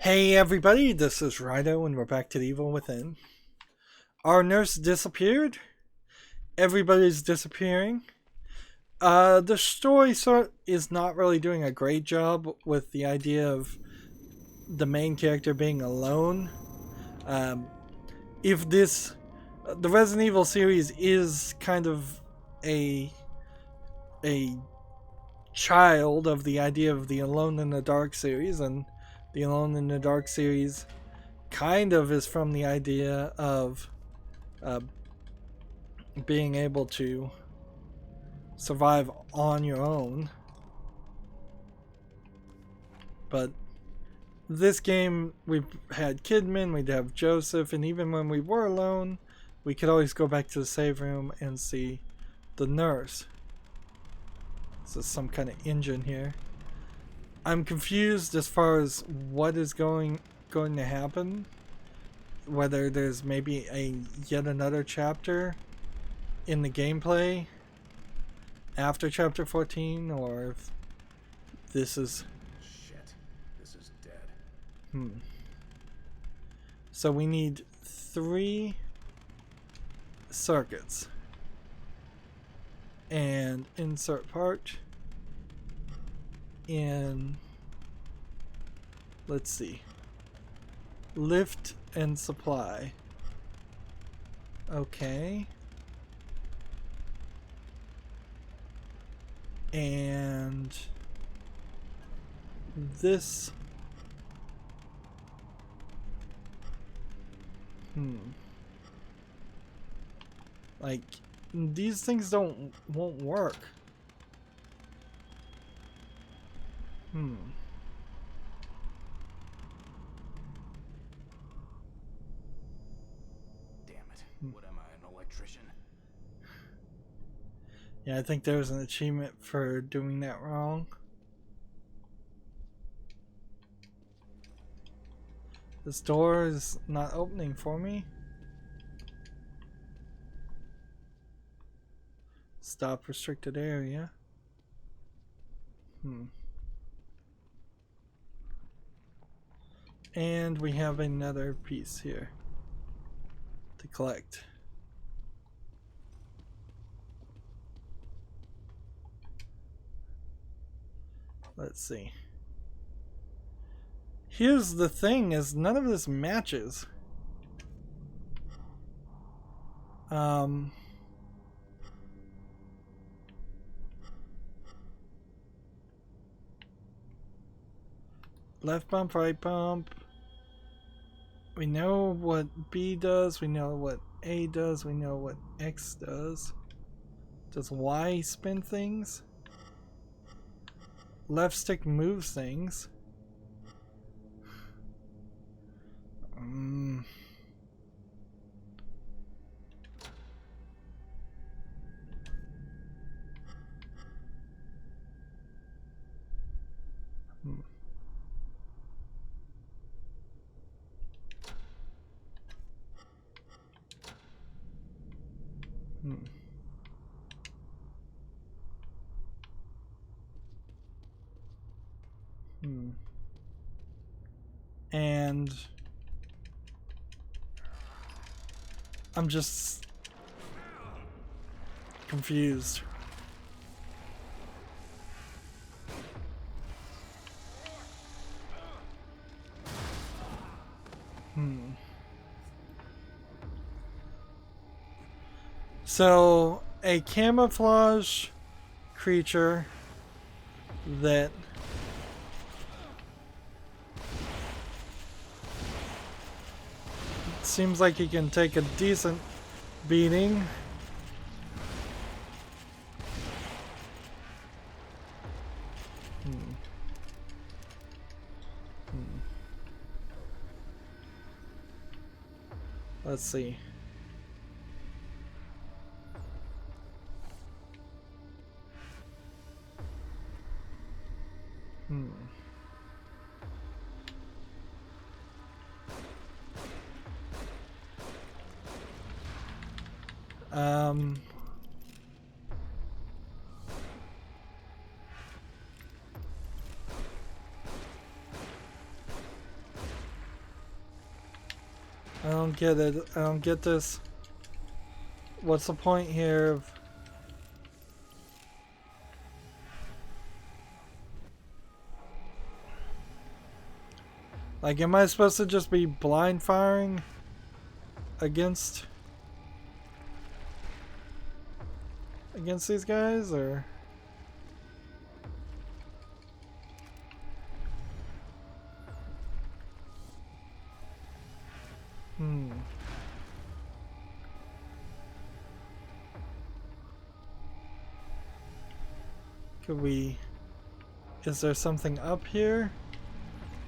Hey everybody, this is Rydo and we're back to the Evil Within. Our nurse disappeared. Everybody's disappearing. The story is not really doing a great job with the idea of the main character being alone. Um, if the Resident Evil series is kind of a a child of the idea of the Alone in the Dark series, and the Alone in the Dark series kind of is from the idea of uh, being able to survive on your own. But this game, we had Kidman, we'd have Joseph, and even when we were alone, we could always go back to the save room and see the nurse. This is some kind of engine here. I'm confused as far as what is going to happen. Whether there's maybe yet another chapter in the gameplay after chapter 14, or if this is... Shit, this is dead. So we need 3 circuits. And insert part in, let's see, lift and supply. Okay. And this, like, these things won't work. Damn it. What am I, an electrician? Yeah, I think there was an achievement for doing that wrong. This door is not opening for me. Stop restricted area. And we have another piece here to collect. Let's see. Here's the thing, is none of this matches. Left bump, right bump. We know what B does, we know what A does, we know what X does. Does Y spin things? Left stick moves things. And I'm just confused. So, a camouflage creature that seems like he can take a decent beating. Let's see. I don't get it. I don't get this. What's the point here of... Like, am I supposed to just be blind firing against these guys, or... Could we... Is there something up here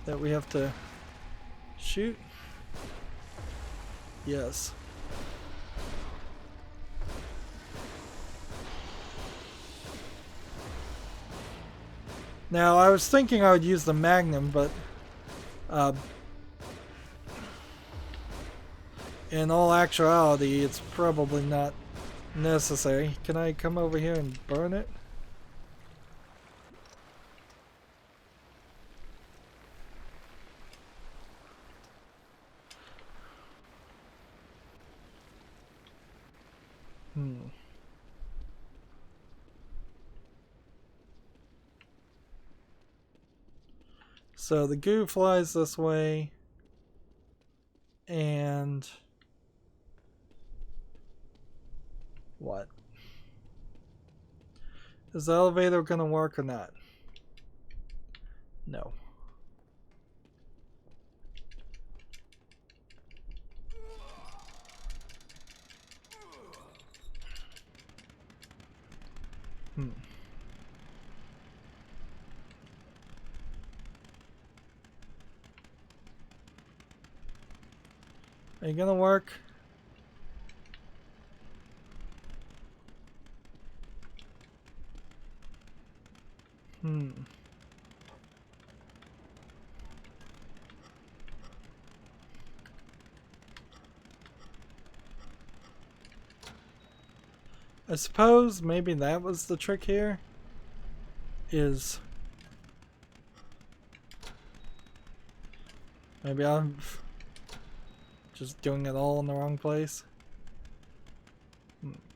that we have to shoot? Yes. Now, I was thinking I would use the Magnum, but in all actuality, it's probably not necessary. Can I come over here and burn it? So the goo flies this way, and what? Is the elevator gonna work or not? No. Are you gonna work? I suppose maybe that was the trick here. Is maybe I'm just doing it all in the wrong place.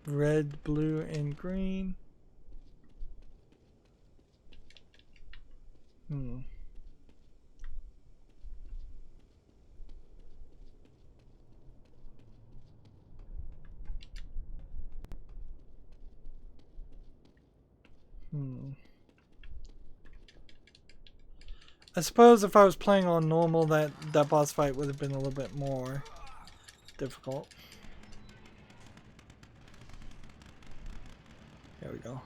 Red, blue, and green. I suppose if I was playing on normal, that boss fight would have been a little bit more difficult. There we go.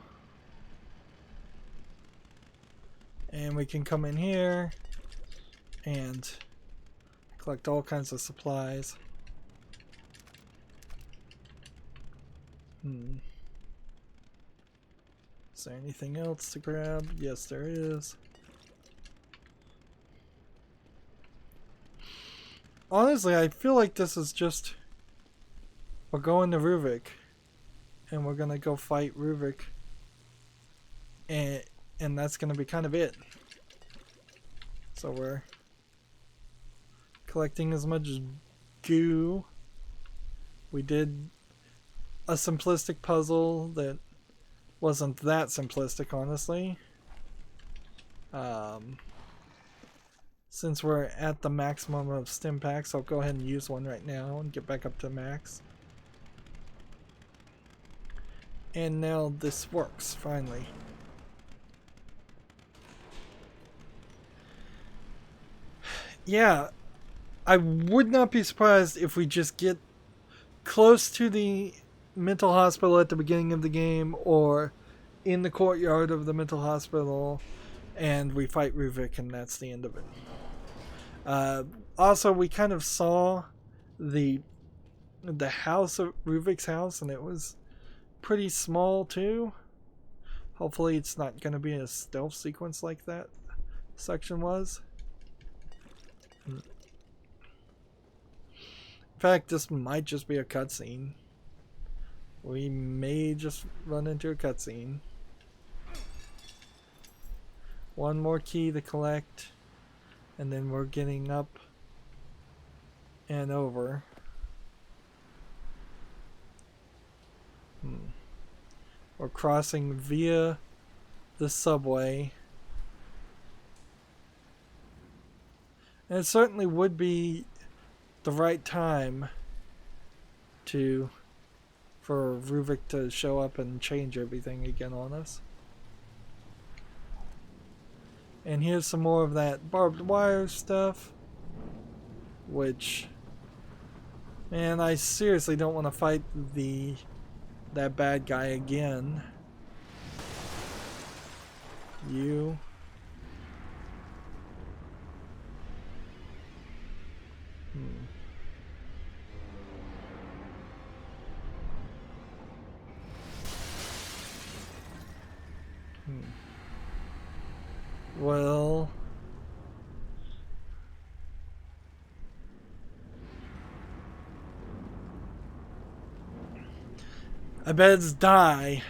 And we can come in here and collect all kinds of supplies. Is there anything else to grab? Yes, there is. Honestly, I feel like this is just... We're going to Ruvik. And we're gonna go fight Ruvik. And that's gonna be kind of it. So we're collecting as much goo. We did a simplistic puzzle that wasn't that simplistic, honestly. Since we're at the maximum of stim packs, I'll go ahead and use one right now and get back up to max. And now this works, finally. Yeah, I would not be surprised if we just get close to the mental hospital at the beginning of the game, or in the courtyard of the mental hospital, and we fight Ruvik, and that's the end of it. Also, we kind of saw the house of Ruvik's house, and it was pretty small too. Hopefully it's not going to be a stealth sequence like that section was. In fact, this might just be a cutscene. We may just run into a cutscene. One more key to collect, and then we're getting up and over. We're crossing via the subway. And it certainly would be the right time for Ruvik to show up and change everything again on us. And here's some more of that barbed wire stuff, which, man, I seriously don't want to fight that bad guy again. You. Well, I bet it's die.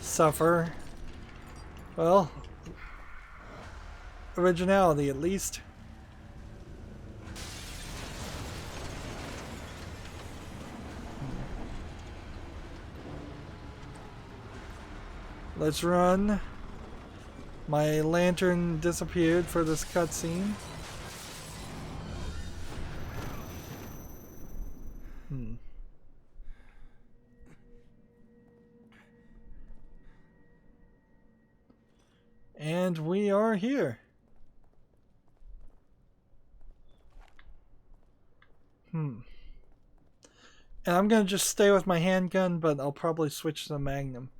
Suffer. Well, originality at least. Let's run. My lantern disappeared for this cutscene. And we are here. And I'm gonna just stay with my handgun, but I'll probably switch to the Magnum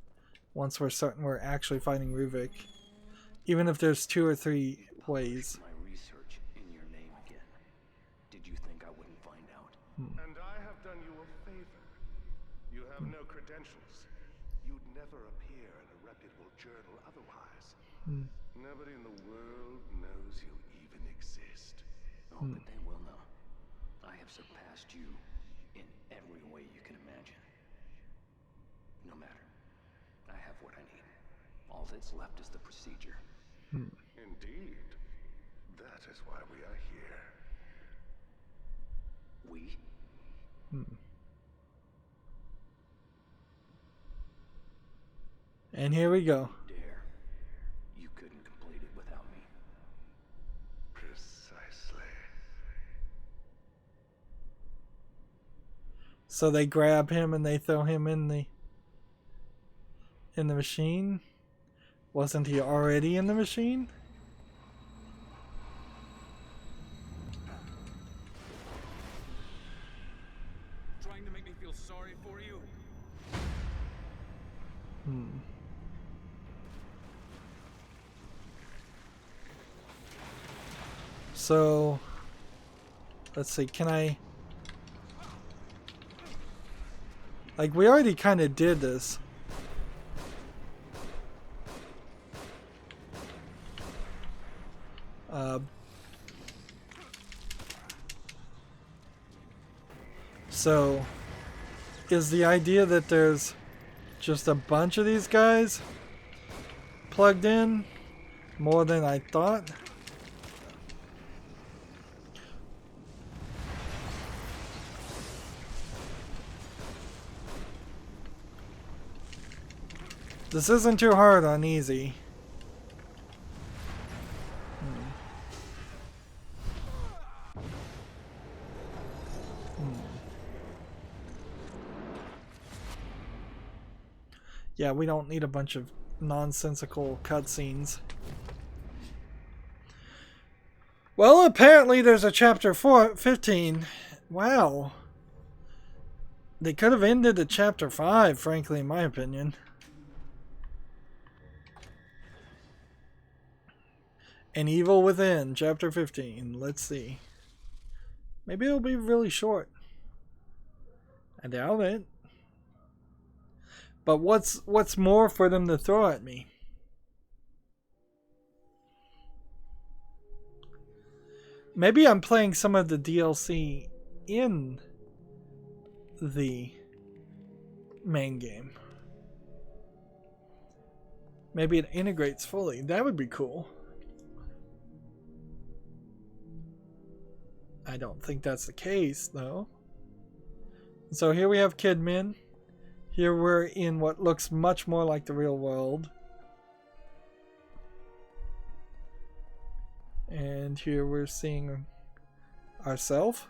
once we're certain we're actually fighting Ruvik. Even if there's 2 or 3 ways. My research in your name again. Did you think I wouldn't find out? And I have done you a favor. You have no credentials. You'd never appear in a reputable journal otherwise. Nobody in the world knows you even exist. Oh, but they will know. I have surpassed you in every way you can imagine. No matter. I have what I need. All that's left is the procedure. Indeed. That is why we are here. We? And here we go. Dare. You couldn't complete it without me. Precisely. So they grab him and they throw him in the machine. Wasn't he already in the machine? Trying to make me feel sorry for you? So, let's see, can I... Like, we already kind of did this. So, is the idea that there's just a bunch of these guys plugged in? More than I thought? This isn't too hard on easy. Yeah, we don't need a bunch of nonsensical cutscenes. Well, apparently there's a chapter 15. Wow. They could have ended at chapter 5, frankly, in my opinion. An Evil Within, chapter 15. Let's see. Maybe it'll be really short. I doubt it. But what's more for them to throw at me? Maybe I'm playing some of the DLC in the main game. Maybe it integrates fully. That would be cool. I don't think that's the case, though. So here we have Kidman. Here we're in what looks much more like the real world. And here we're seeing ourselves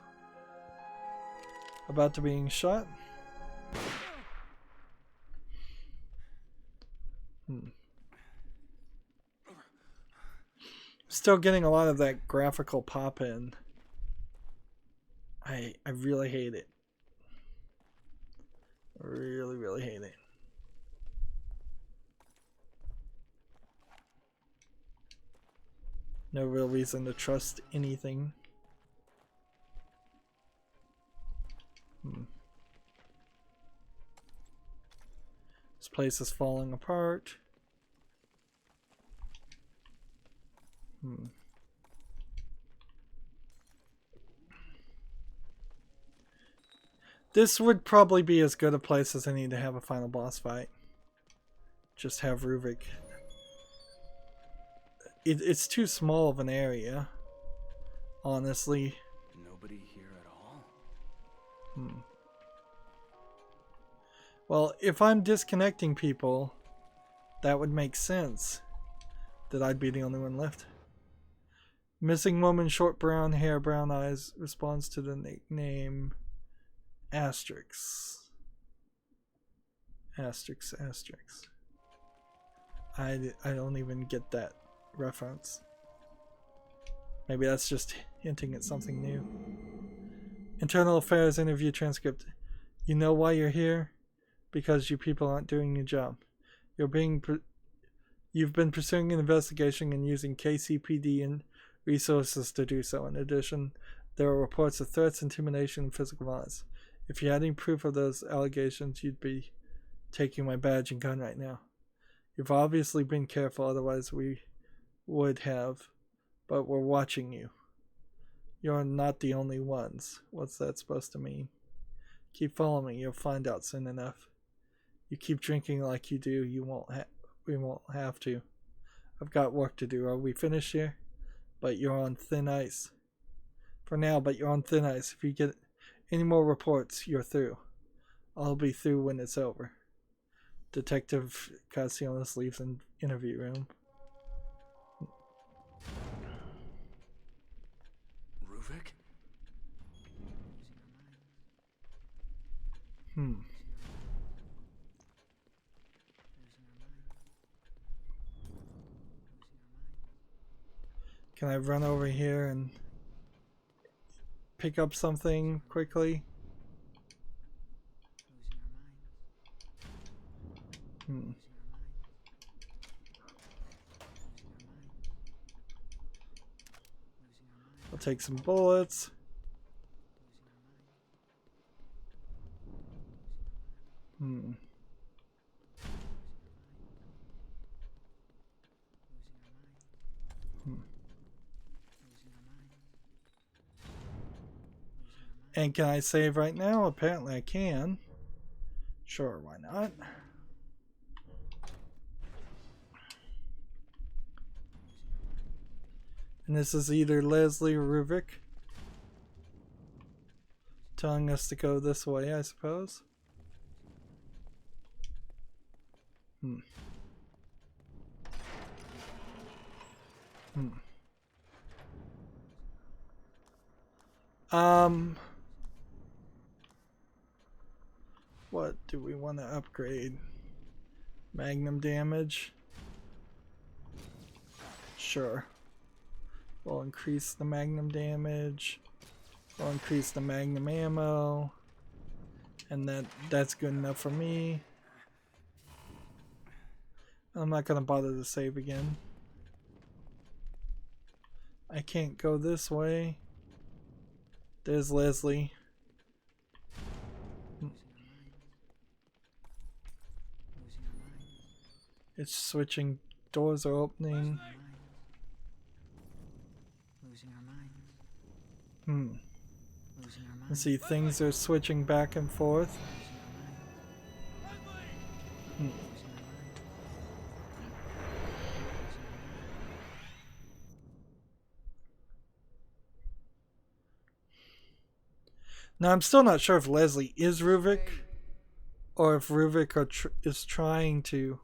about to being shot. Still getting a lot of that graphical pop in. I really hate it. I really, really hate it. No real reason to trust anything. This place is falling apart. This would probably be as good a place as any to have a final boss fight. Just have Ruvik. It's too small of an area, honestly. Nobody here at all? Well, if I'm disconnecting people, that would make sense that I'd be the only one left. Missing woman, short brown hair, brown eyes, responds to the nickname Asterix. Asterix. I don't even get that reference. Maybe that's just hinting at something new. Internal Affairs interview transcript. You know why you're here? Because you people aren't doing your job. You've been pursuing an investigation and using KCPD and resources to do so. In addition, there are reports of threats, intimidation, and physical violence. If you had any proof of those allegations, you'd be taking my badge and gun right now. You've obviously been careful, otherwise we would have, but we're watching you. You're not the only ones. What's that supposed to mean? Keep following me, you'll find out soon enough. You keep drinking like you do, we won't have to. I've got work to do. Are we finished here? But you're on thin ice. For now, but you're on thin ice. If you get any more reports, you're through. I'll be through when it's over. Detective Castellanos leaves an interview room. Ruvik? Can I run over here and pick up something quickly? I'll take some bullets. And can I save right now? Apparently I can. Sure, why not? And this is either Leslie or Ruvik telling us to go this way, I suppose. What do we want to upgrade? Magnum damage? Sure. We'll increase the magnum damage. We'll increase the magnum ammo. And that's good enough for me. I'm not gonna bother to save again. I can't go this way. There's Leslie. It's switching. Doors are opening. Let's see, things are switching back and forth. Now, I'm still not sure if Leslie is Ruvik, or if Ruvik is trying to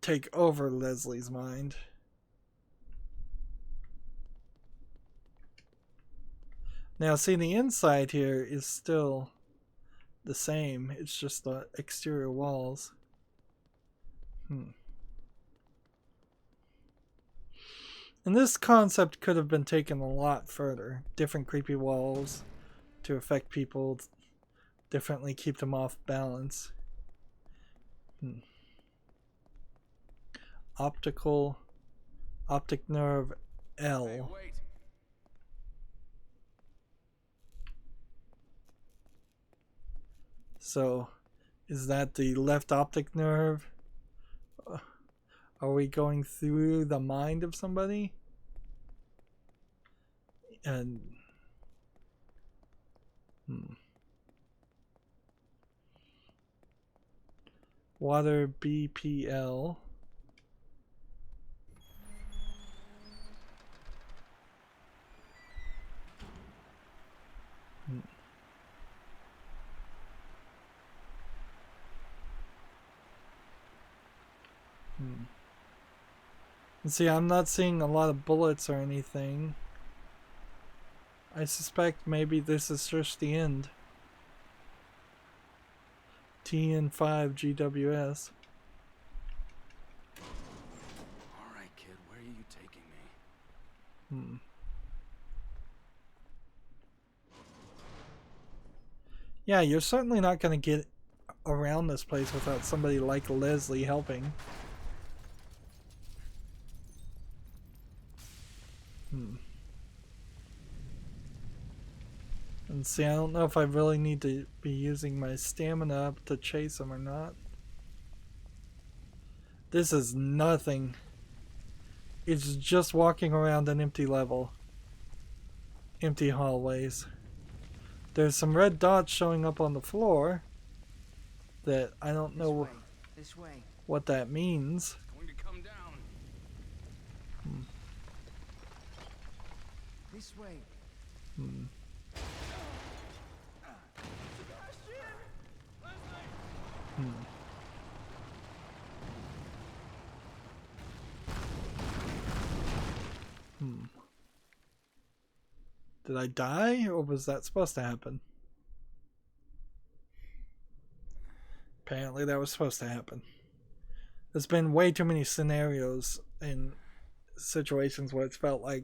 take over Leslie's mind. Now, see, the inside here is still the same. It's just the exterior walls. And this concept could have been taken a lot further. Different creepy walls to affect people differently, keep them off balance. Optic nerve L. Hey, wait. So, is that the left optic nerve? Are we going through the mind of somebody? And water BPL. See, I'm not seeing a lot of bullets or anything. I suspect maybe this is just the end. TN5 GWS. Alright, kid, where are you taking me? Yeah, you're certainly not going to get around this place without somebody like Leslie helping. And see, I don't know if I really need to be using my stamina up to chase him or not. This is nothing. It's just walking around an empty level. Empty hallways. There's some red dots showing up on the floor that I don't know This way. what that means. Going to come down. This way. Did I die, or was that supposed to happen? Apparently that was supposed to happen. There's been way too many scenarios and situations where it's felt like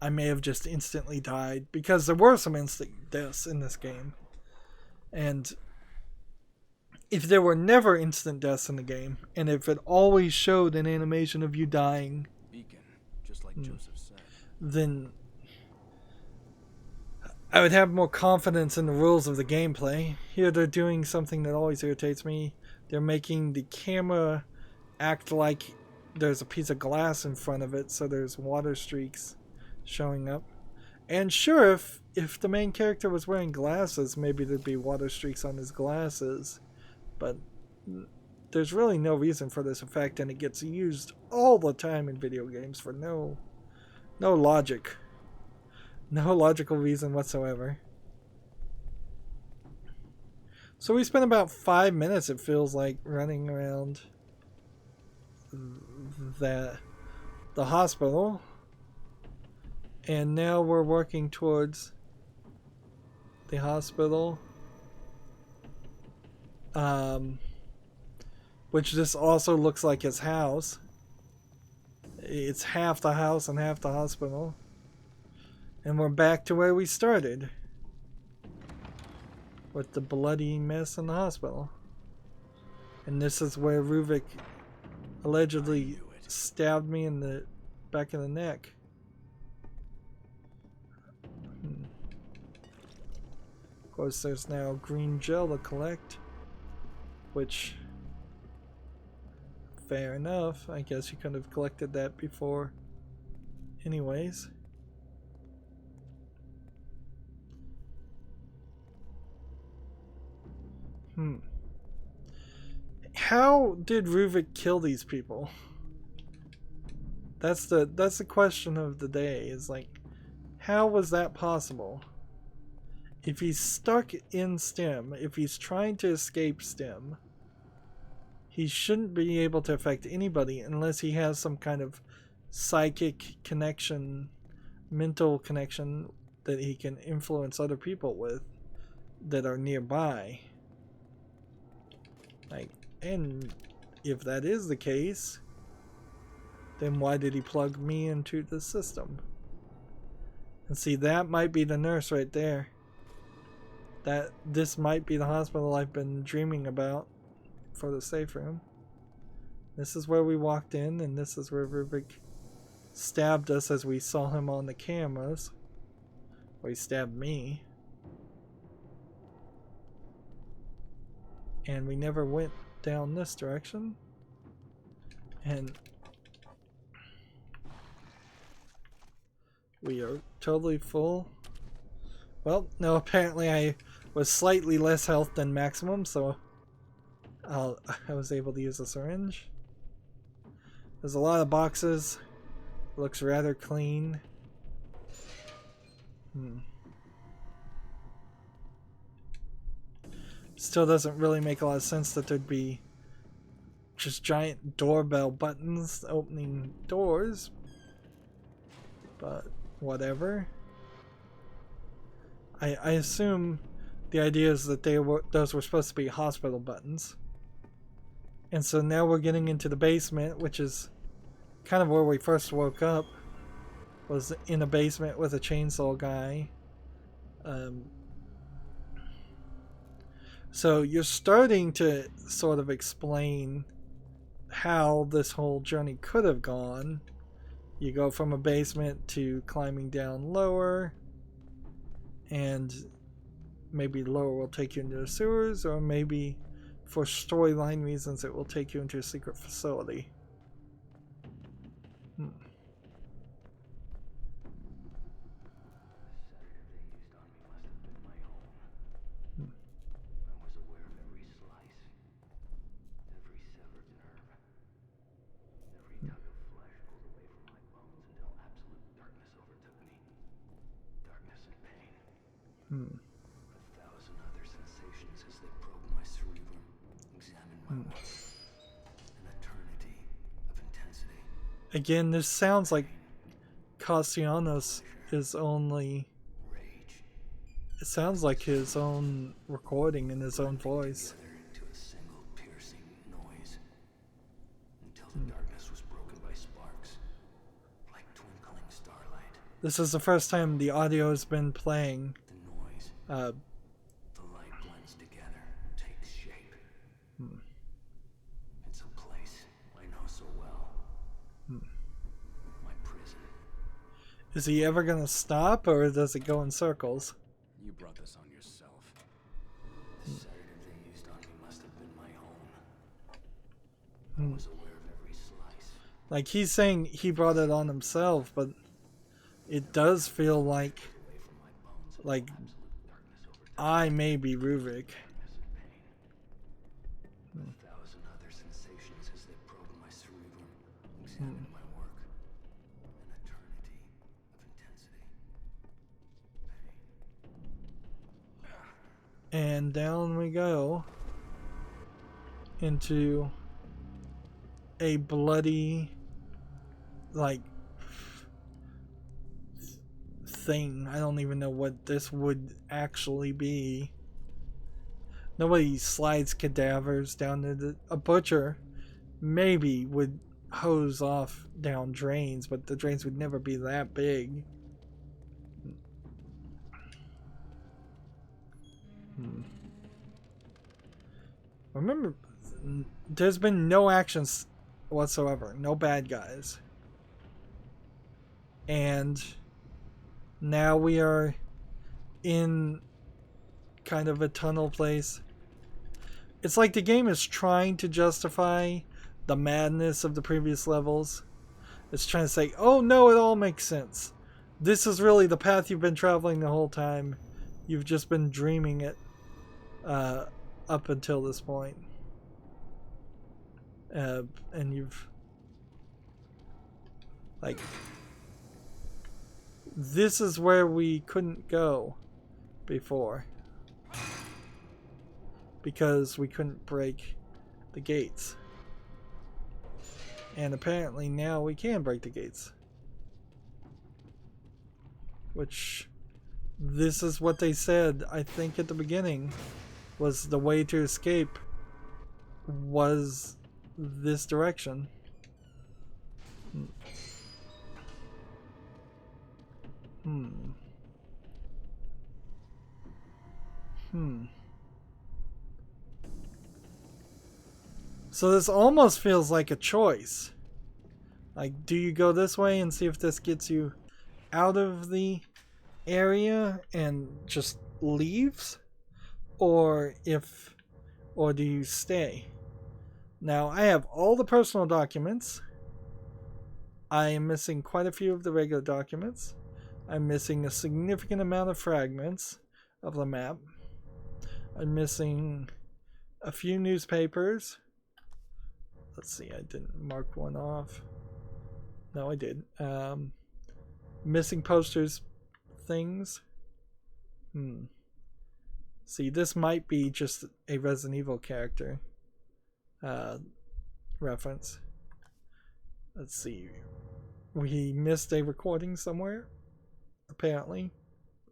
I may have just instantly died, because there were some instant deaths in this game. And if there were never instant deaths in the game, and if it always showed an animation of you dying, Beacon, just like Joseph said. then I would have more confidence in the rules of the gameplay. Here they're doing something that always irritates me. They're making the camera act like there's a piece of glass in front of it, so there's water streaks showing up. And sure, if the main character was wearing glasses, maybe there'd be water streaks on his glasses. But there's really no reason for this effect, and it gets used all the time in video games for no logic. No logical reason whatsoever. So we spent about 5 minutes, it feels like, running around the hospital. And now we're working towards the hospital. Which this also looks like his house. It's half the house and half the hospital. And we're back to where we started. With the bloody mess in the hospital. And this is where Ruvik allegedly stabbed me in the back of the neck. Of course, there's now green gel to collect. Which, fair enough. I guess you could have collected that before. Anyways. How did Ruvik kill these people? That's the question of the day. Is like, How was that possible? If he's stuck in STEM, if he's trying to escape STEM, he shouldn't be able to affect anybody unless he has some kind of psychic connection, mental connection that he can influence other people with that are nearby. Like, and if that is the case, then why did he plug me into the system? And see, that might be the nurse right there. This might be the hospital I've been dreaming about for the safe room. This is where we walked in, and this is where Rubik stabbed us as we saw him on the cameras. Or he stabbed me. And we never went down this direction. And we are totally full. Well, no, apparently I was slightly less health than maximum, so I was able to use a syringe. There's a lot of boxes. Looks rather clean. Still doesn't really make a lot of sense that there'd be just giant doorbell buttons opening doors. But whatever. I assume the idea is that those were supposed to be hospital buttons. And so now we're getting into the basement, which is kind of where we first woke up. Was in a basement with a chainsaw guy. So you're starting to sort of explain how this whole journey could have gone. You go from a basement to climbing down lower, and maybe lower will take you into the sewers, or maybe for storyline reasons it will take you into a secret facility. A thousand other sensations as they probed my cerebrum, examined my work. An eternity of intensity. Again, this sounds like Castellanos is only... It sounds like his own recording in his own voice. Into a single piercing noise, until the darkness was broken by sparks, like twinkling starlight. This is the first time the audio has been playing. The light blends together, takes shape. It's a place I know so well. My prison. Is he ever gonna stop, or does it go in circles? You brought this on yourself. The sedative they used on me must have been my own. I was aware of every slice. Like, he's saying he brought it on himself, but it does feel like I may be Ruvik. A thousand other sensations as they probed my cerebrum, examined my work. An eternity of intensity. Pain. And down we go into a bloody, like, thing. I don't even know what this would actually be. Nobody slides cadavers down to a butcher maybe would hose off down drains, but the drains would never be that big. Remember, there's been no actions whatsoever, no bad guys, and now we are in kind of a tunnel place. It's like the game is trying to justify the madness of the previous levels. It's trying to say, oh no, it all makes sense. This is really the path you've been traveling the whole time. You've just been dreaming it up until this point. And you've... like... this is where we couldn't go before. Because we couldn't break the gates. And apparently now we can break the gates. Which, this is what they said, I think at the beginning, was the way to escape was this direction. So this almost feels like a choice. Like, do you go this way and see if this gets you out of the area and just leaves? Or do you stay? Now, I have all the personal documents. I am missing quite a few of the regular documents. I'm missing a significant amount of fragments of the map. I'm missing a few newspapers. Let's see, I didn't mark one off. No, I did. Missing posters, things. See, this might be just a Resident Evil character reference. Let's see. We missed a recording somewhere. Apparently.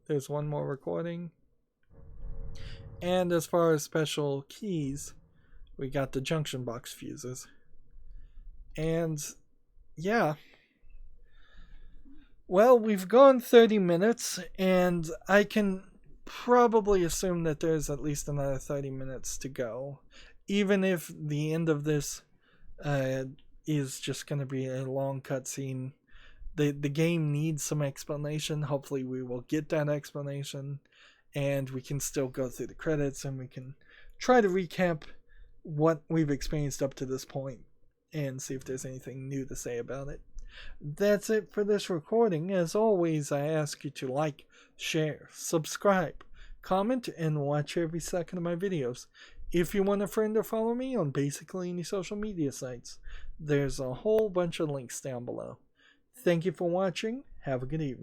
There's one more recording. And as far as special keys, we got the junction box fuses. And yeah. Well, we've gone 30 minutes, and I can probably assume that there's at least another 30 minutes to go. Even if the end of this is just going to be a long cutscene. The game needs some explanation. Hopefully we will get that explanation, and we can still go through the credits, and we can try to recap what we've experienced up to this point and see if there's anything new to say about it. That's it for this recording. As always, I ask you to like, share, subscribe, comment, and watch every second of my videos. If you want a friend or follow me on basically any social media sites, there's a whole bunch of links down below. Thank you for watching. Have a good evening.